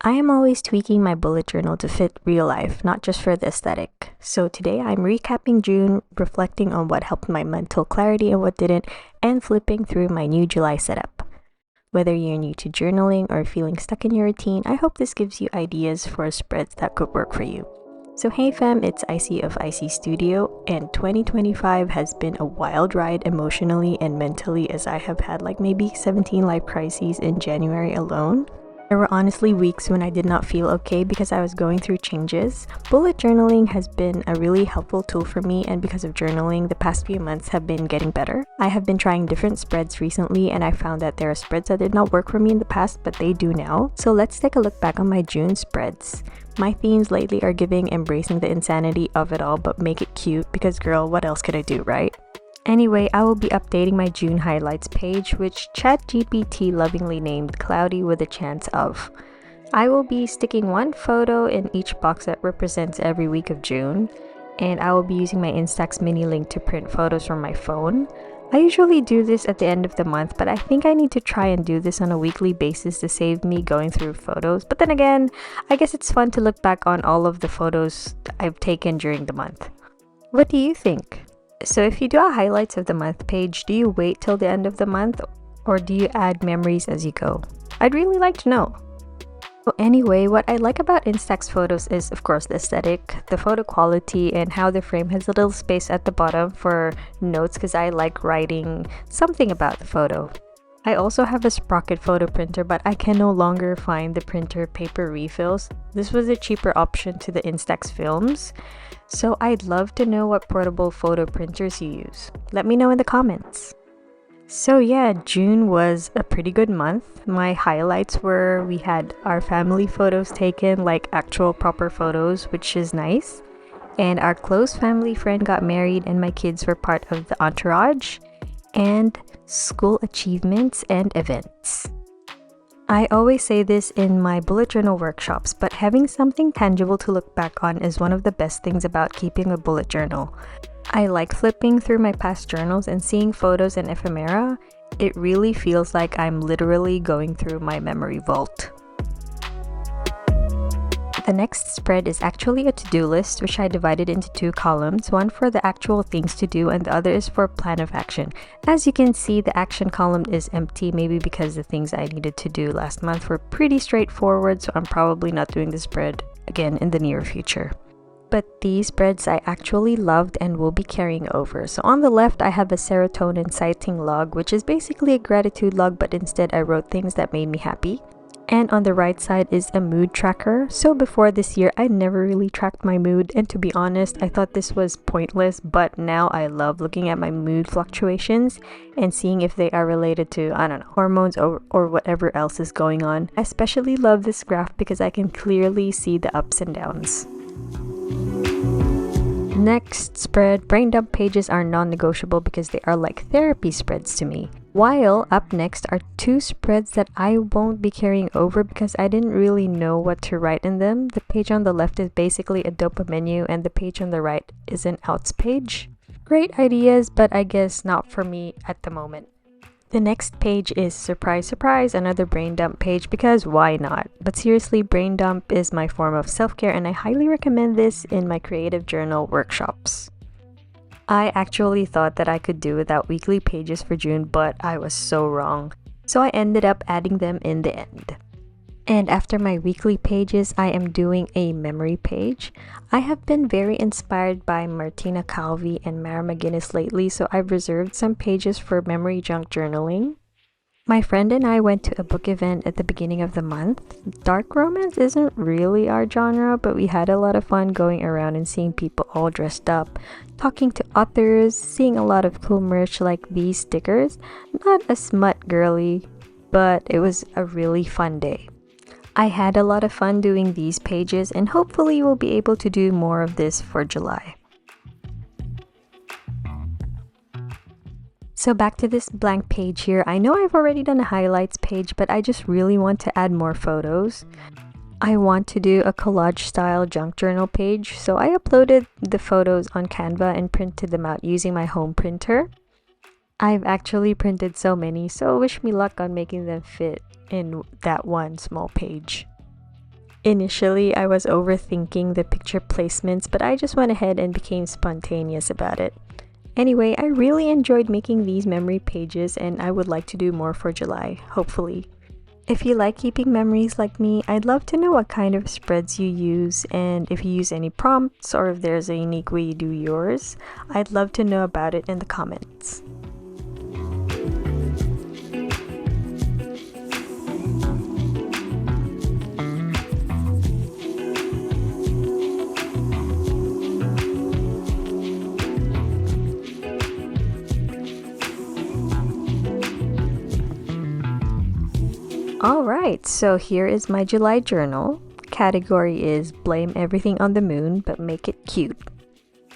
I am always tweaking my bullet journal to fit real life, not just for the aesthetic. So today I'm recapping June, reflecting on what helped my mental clarity and what didn't, and flipping through my new July setup. Whether you're new to journaling or feeling stuck in your routine, I hope this gives you ideas for spreads that could work for you. So hey fam, it's Icy of Icy Studio, and 2025 has been a wild ride emotionally and mentally, as I have had like maybe 17 life crises in January alone. There were honestly weeks when I did not feel okay because I was going through changes. Bullet journaling has been a really helpful tool for me, and because of journaling, the past few months have been getting better. I have been trying different spreads recently, and I found that there are spreads that did not work for me in the past, but they do now. So let's take a look back on my June spreads. My themes lately are giving embracing the insanity of it all, but make it cute because girl, what else could I do, right? Anyway, I will be updating my June highlights page, which ChatGPT lovingly named Cloudy with a Chance of. I will be sticking one photo in each box that represents every week of June, and I will be using my Instax mini link to print photos from my phone. I usually do this at the end of the month, but I think I need to try and do this on a weekly basis to save me going through photos. But then again, I guess it's fun to look back on all of the photos I've taken during the month. What do you think? So if you do a highlights of the month page, do you wait till the end of the month or do you add memories as you go? I'd really like to know. So anyway, what I like about Instax photos is of course the aesthetic, the photo quality, and how the frame has a little space at the bottom for notes because I like writing something about the photo. I also have a Sprocket photo printer, but I can no longer find the printer paper refills. This was a cheaper option to the Instax films. So I'd love to know what portable photo printers you use. Let me know in the comments. So yeah, June was a pretty good month. My highlights were we had our family photos taken, like actual proper photos, which is nice. And our close family friend got married and my kids were part of the entourage. And school achievements and events. I always say this in my bullet journal workshops, but having something tangible to look back on is one of the best things about keeping a bullet journal. I like flipping through my past journals and seeing photos and ephemera. It really feels like I'm literally going through my memory vault. The next spread is actually a to-do list, which I divided into two columns, one for the actual things to do and the other is for plan of action. As you can see, the action column is empty, maybe because the things I needed to do last month were pretty straightforward, so I'm probably not doing the spread again in the near future. But these spreads I actually loved and will be carrying over. So on the left, I have a serotonin citing log, which is basically a gratitude log, but instead I wrote things that made me happy. And on the right side is a mood tracker. So before this year, I never really tracked my mood, and to be honest, I thought this was pointless, but now I love looking at my mood fluctuations and seeing if they are related to, I don't know, hormones or whatever else is going on. I especially love this graph because I can clearly see the ups and downs. Next spread, brain dump pages are non-negotiable because they are like therapy spreads to me. While up next are two spreads that I won't be carrying over because I didn't really know what to write in them. The page on the left is basically a dopa menu and the page on the right is an outs page. Great ideas, but I guess not for me at the moment. The next page is surprise surprise, another brain dump page because why not? But seriously, brain dump is my form of self-care and I highly recommend this in my creative journal workshops. I actually thought that I could do without weekly pages for June, but I was so wrong. So I ended up adding them in the end. And after my weekly pages, I am doing a memory page. I have been very inspired by Martina Calvi and Mara McGuinness lately, so I've reserved some pages for memory junk journaling. My friend and I went to a book event at the beginning of the month. Dark romance isn't really our genre, but we had a lot of fun going around and seeing people all dressed up, talking to authors, seeing a lot of cool merch like these stickers. Not a smut girly, but it was a really fun day. I had a lot of fun doing these pages and hopefully we'll be able to do more of this for July. So back to this blank page here. I know I've already done a highlights page, but I just really want to add more photos. I want to do a collage style junk journal page, so I uploaded the photos on Canva and printed them out using my home printer. I've actually printed so many, so wish me luck on making them fit in that one small page. Initially, I was overthinking the picture placements, but I just went ahead and became spontaneous about it. Anyway, I really enjoyed making these memory pages and I would like to do more for July, hopefully. If you like keeping memories like me, I'd love to know what kind of spreads you use and if you use any prompts or if there's a unique way you do yours. I'd love to know about it in the comments. Alright, so here is my July journal. Category is blame everything on the moon, but make it cute.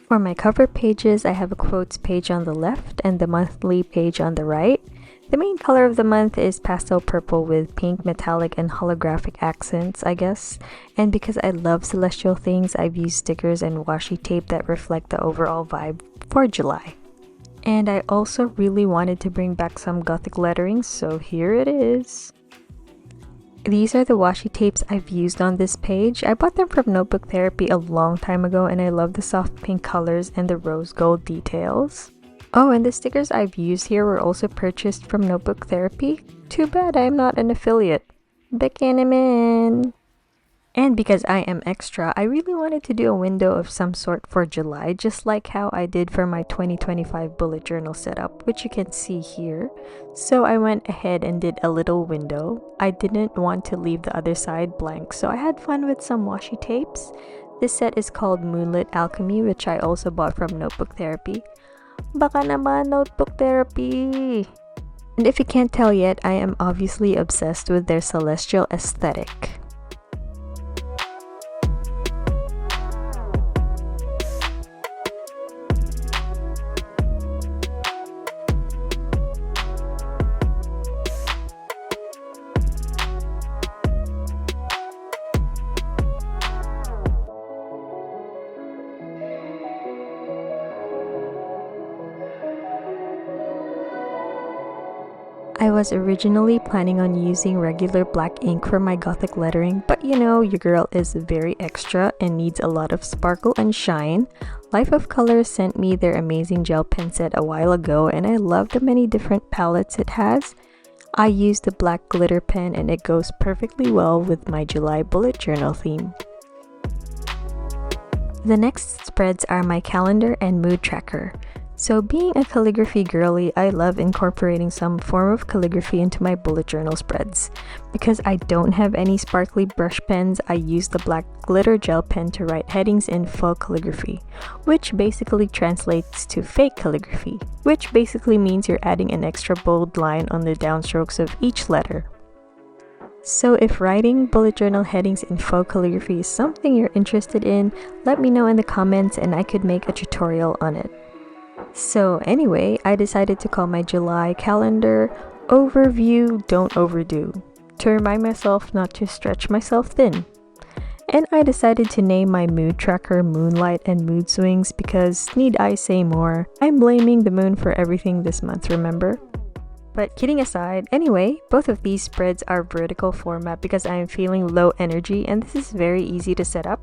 For my cover pages, I have a quotes page on the left and the monthly page on the right. The main color of the month is pastel purple with pink, metallic, and holographic accents, I guess. And because I love celestial things, I've used stickers and washi tape that reflect the overall vibe for July. And I also really wanted to bring back some gothic lettering, so here it is. These are the washi tapes I've used on this page. I bought them from Notebook Therapy a long time ago and I love the soft pink colors and the rose gold details. Oh, and the stickers I've used here were also purchased from Notebook Therapy. Too bad I'm not an affiliate. Bekanaman! And because I am extra, I really wanted to do a window of some sort for July, just like how I did for my 2025 bullet journal setup, which you can see here. So I went ahead and did a little window. I didn't want to leave the other side blank, so I had fun with some washi tapes. This set is called Moonlit Alchemy, which I also bought from Notebook Therapy. Baka naman, Notebook Therapy! And if you can't tell yet, I am obviously obsessed with their celestial aesthetic. I was originally planning on using regular black ink for my gothic lettering, but you know, your girl is very extra and needs a lot of sparkle and shine. Life of Color sent me their amazing gel pen set a while ago and I love the many different palettes it has. I used the black glitter pen and it goes perfectly well with my July bullet journal theme. The next spreads are my calendar and mood tracker. So being a calligraphy girly, I love incorporating some form of calligraphy into my bullet journal spreads. Because I don't have any sparkly brush pens, I use the black glitter gel pen to write headings in faux calligraphy, which basically translates to fake calligraphy, which basically means you're adding an extra bold line on the downstrokes of each letter. So if writing bullet journal headings in faux calligraphy is something you're interested in, let me know in the comments and I could make a tutorial on it. So anyway, I decided to call my July calendar Overview Don't Overdo, to remind myself not to stretch myself thin. And I decided to name my mood tracker Moonlight and Mood Swings because, need I say more, I'm blaming the moon for everything this month, remember? But kidding aside, anyway, both of these spreads are vertical format because I am feeling low energy and this is very easy to set up.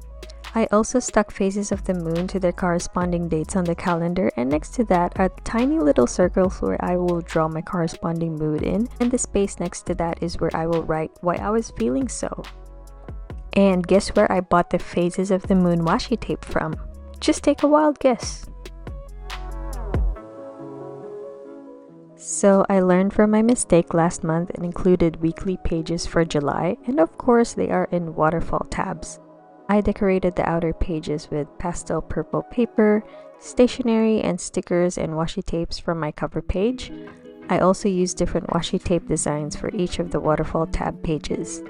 I also stuck phases of the moon to their corresponding dates on the calendar, and next to that are tiny little circles where I will draw my corresponding mood in, and the space next to that is where I will write why I was feeling so. And guess where I bought the phases of the moon washi tape from? Just take a wild guess. So I learned from my mistake last month and included weekly pages for July, and of course they are in waterfall tabs. I decorated the outer pages with pastel purple paper, stationery, and stickers and washi tapes from my cover page. I also used different washi tape designs for each of the waterfall tab pages.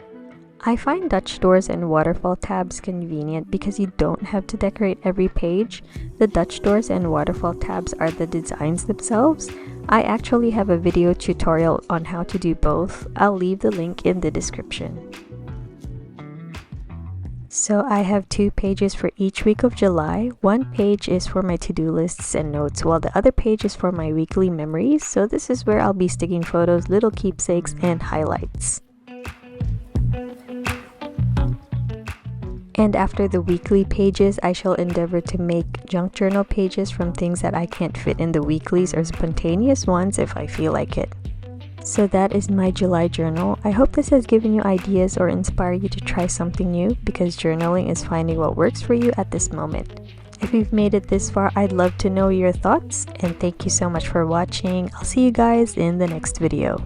I find Dutch doors and waterfall tabs convenient because you don't have to decorate every page. The Dutch doors and waterfall tabs are the designs themselves. I actually have a video tutorial on how to do both. I'll leave the link in the description. So I have 2 pages for each week of July. One page is for my to-do lists and notes, while the other page is for my weekly memories. So this is where I'll be sticking photos, little keepsakes, and highlights. And after the weekly pages, I shall endeavor to make junk journal pages from things that I can't fit in the weeklies or spontaneous ones if I feel like it. So that is my July journal. I hope this has given you ideas or inspired you to try something new, because journaling is finding what works for you at this moment. If you've made it this far, I'd love to know your thoughts, and thank you so much for watching. I'll see you guys in the next video.